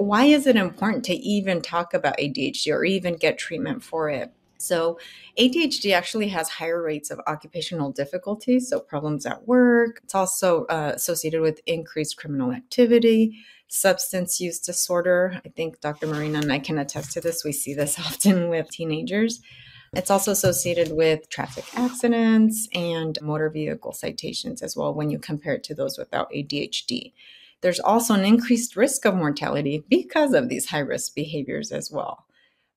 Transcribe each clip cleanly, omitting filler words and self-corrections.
why is it important to even talk about ADHD or even get treatment for it? So, ADHD actually has higher rates of occupational difficulties, so problems at work. It's also associated with increased criminal activity, substance use disorder. I think Dr. Marina and I can attest to this. We see this often with teenagers. It's also associated with traffic accidents and motor vehicle citations as well when you compare it to those without ADHD. There's also an increased risk of mortality because of these high risk behaviors as well.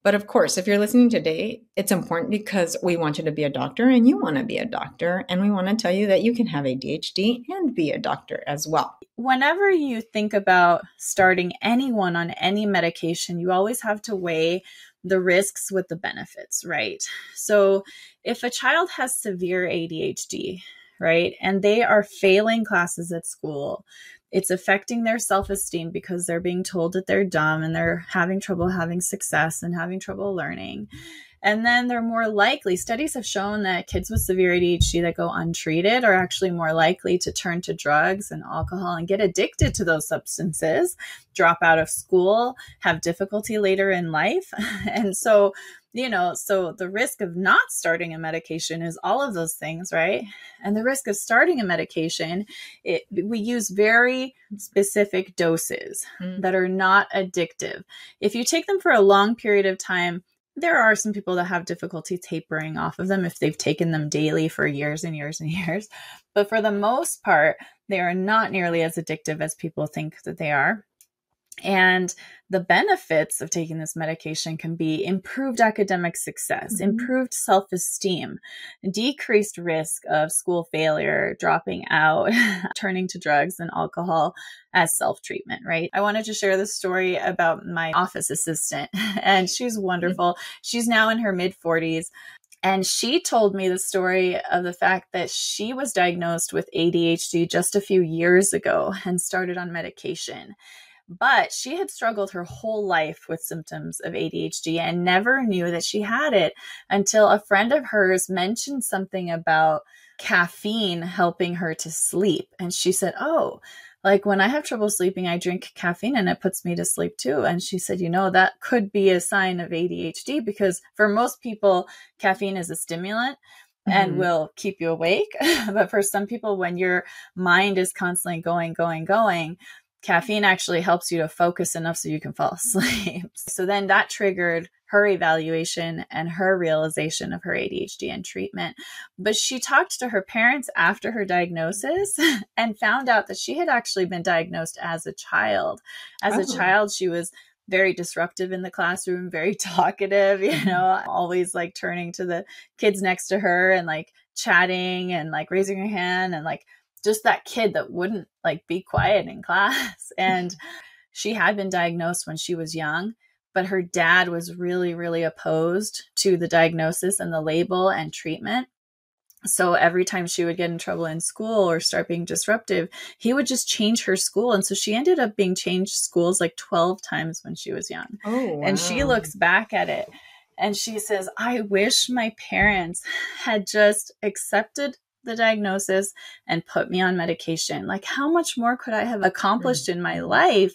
But of course, if you're listening today, it's important because we want you to be a doctor and you want to be a doctor. And we want to tell you that you can have ADHD and be a doctor as well. Whenever you think about starting anyone on any medication, you always have to weigh the risks with the benefits, right? So if a child has severe ADHD, right, and they are failing classes at school, it's affecting their self-esteem because they're being told that they're dumb and they're having trouble having success and having trouble learning. And then they're more likely, studies have shown that kids with severe ADHD that go untreated are actually more likely to turn to drugs and alcohol and get addicted to those substances, drop out of school, have difficulty later in life. And so, so the risk of not starting a medication is all of those things, right? And the risk of starting a medication, we use very specific doses that are not addictive. If you take them for a long period of time, there are some people that have difficulty tapering off of them if they've taken them daily for years and years and years. But for the most part, they are not nearly as addictive as people think that they are. And the benefits of taking this medication can be improved academic success, improved self-esteem, decreased risk of school failure, dropping out, turning to drugs and alcohol as self-treatment, right? I wanted to share this story about my office assistant, and she's wonderful. She's now in her mid-40s. And she told me the story of the fact that she was diagnosed with ADHD just a few years ago and started on medication. But she had struggled her whole life with symptoms of ADHD and never knew that she had it until a friend of hers mentioned something about caffeine helping her to sleep. And she said, oh, like when I have trouble sleeping, I drink caffeine and it puts me to sleep too. And she said, that could be a sign of ADHD because for most people, caffeine is a stimulant and will keep you awake. But for some people, when your mind is constantly going, caffeine actually helps you to focus enough so you can fall asleep. So then that triggered her evaluation and her realization of her ADHD and treatment. But she talked to her parents after her diagnosis and found out that she had actually been diagnosed as a child. As a child, she was very disruptive in the classroom, very talkative, always like turning to the kids next to her and like chatting and like raising her hand and like just that kid that wouldn't like be quiet in class. And she had been diagnosed when she was young, but her dad was really, really opposed to the diagnosis and the label and treatment. So every time she would get in trouble in school or start being disruptive, he would just change her school. And so she ended up being changed schools like 12 times when she was young. Oh, wow. And she looks back at it and she says, I wish my parents had just accepted the diagnosis and put me on medication. Like how much more could I have accomplished in my life?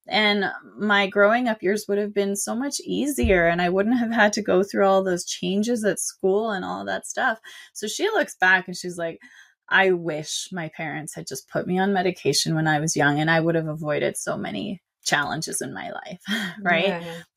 And my growing up years would have been so much easier and I wouldn't have had to go through all those changes at school and all that stuff. So she looks back and she's like, I wish my parents had just put me on medication when I was young and I would have avoided so many challenges in my life. Right. Yeah.